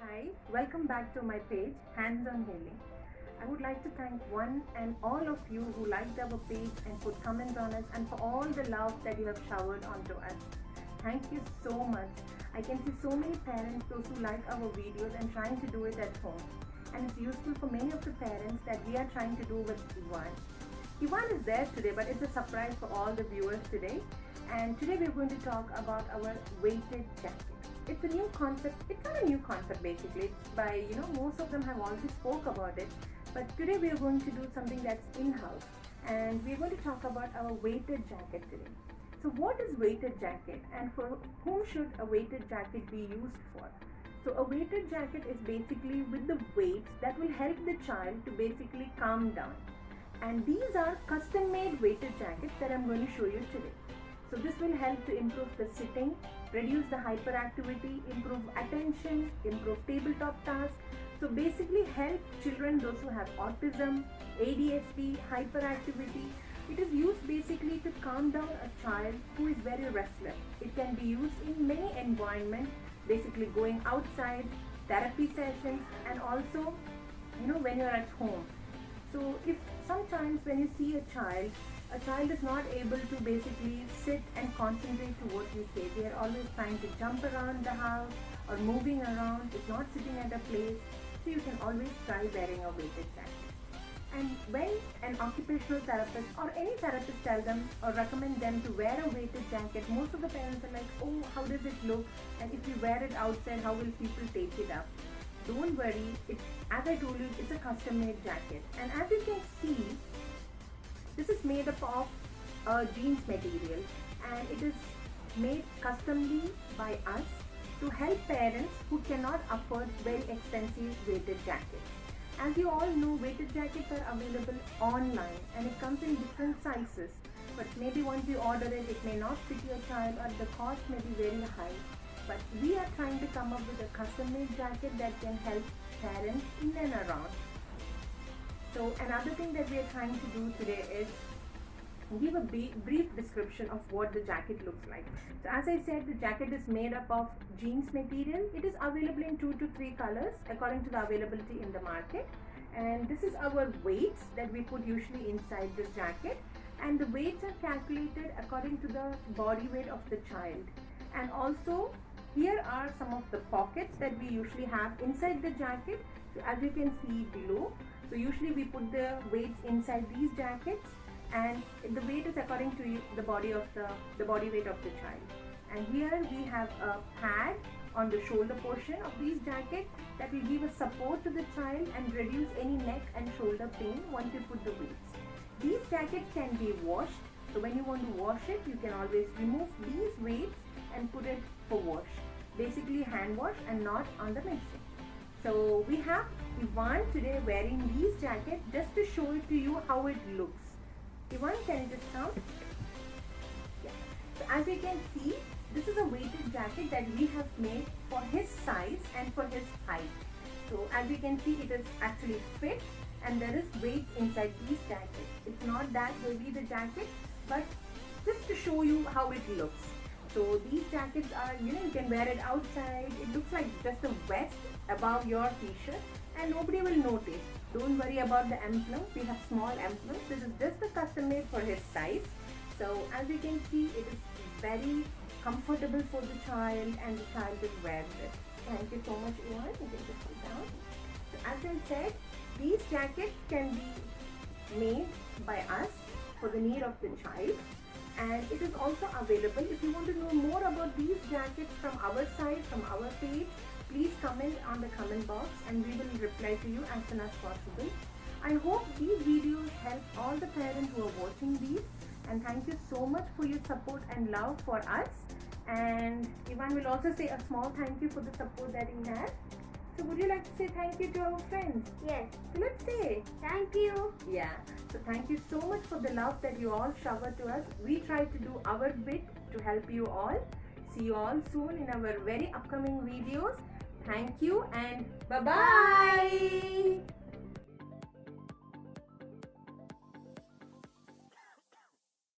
Hi, welcome back to my page, Hands on Healing. I would like to thank one and all of you who liked our page and put comments on us, and for all the love that you have showered onto us. Thank you so much. I can see so many parents, those who like our videos and trying to do it at home. And it's useful for many of the parents that we are trying to do with Ivan. Ivan is there today, but it's a surprise for all the viewers today. And today we're going to talk about our weighted jacket. It's a new concept. It's not a new concept basically. It's by, most of them have already spoke about it. But today we are going to do something that's in-house. And we're going to talk about our weighted jacket today. So what is weighted jacket, and for whom should a weighted jacket be used for? So a weighted jacket is basically with the weights that will help the child to basically calm down. And these are custom made weighted jackets that I'm going to show you today. So this will help to improve the sitting, reduce the hyperactivity, improve attention, improve tabletop tasks. So basically help children, those who have autism, ADHD, hyperactivity. It is used basically to calm down a child who is very restless. It can be used in many environments, basically going outside, therapy sessions, and also, when you're at home. So if sometimes when you see a child is not able to basically sit and concentrate to what you say. They are always trying to jump around the house or moving around, is not sitting at a place. So you can always try wearing a weighted jacket. And when an occupational therapist or any therapist tell them or recommend them to wear a weighted jacket, most of the parents are like, oh, how does it look? And if you wear it outside, how will people take it up? Don't worry, as I told you, it's a custom made jacket. And as you can see, this is made up of a jeans material, and it is made customly by us to help parents who cannot afford very expensive weighted jackets. As you all know, weighted jackets are available online and it comes in different sizes. But maybe once you order it, it may not fit your child or the cost may be very high. But we are trying to come up with a custom-made jacket that can help parents in and around. So another thing that we are trying to do today is give a brief description of what the jacket looks like. So as I said, the jacket is made up of jeans material. It is available in 2 to 3 colors according to the availability in the market. And this is our weights that we put usually inside this jacket. And the weights are calculated according to the body weight of the child. And also, here are some of the pockets that we usually have inside the jacket. So as you can see below, so usually we put the weights inside these jackets, and the weight is according to the body weight of the child. And here we have a pad on the shoulder portion of these jackets that will give a support to the child and reduce any neck and shoulder pain once you put the weights. These jackets can be washed. So when you want to wash it, you can always remove these weights and put it for wash. Basically hand wash and not on the machine. So we have Ivan today wearing these jackets just to show it to you how it looks. Ivan, can you just come? Yeah. So as you can see, this is a weighted jacket that we have made for his size and for his height. So as you can see, it is actually fit and there is weight inside these jackets. It's not that heavy, the jacket, but just to show you how it looks. So these jackets are, you can wear it outside. It looks like just a vest above your t-shirt and nobody will notice. Don't worry about the emblem. We have small emblems. This is just a custom made for his size. So as you can see, it is very comfortable for the child and the child will wear it. Thank you so much, Ivan. You can just sit down. So as I said, these jackets can be made by us for the need of the child. And it is also available. If you want to know more about these jackets from our side, from our page, please comment on the comment box and we will reply to you as soon as possible. I hope these videos help all the parents who are watching these, and thank you so much for your support and love for us. And Ivan will also say a small thank you for the support that he has. So would you like to say thank you to our friends? Yes. So let's say Thank you. Yeah. So thank you so much for the love that you all shower to us. We try to do our bit to help you all. See you all soon in our very upcoming videos. Thank you and bye-bye.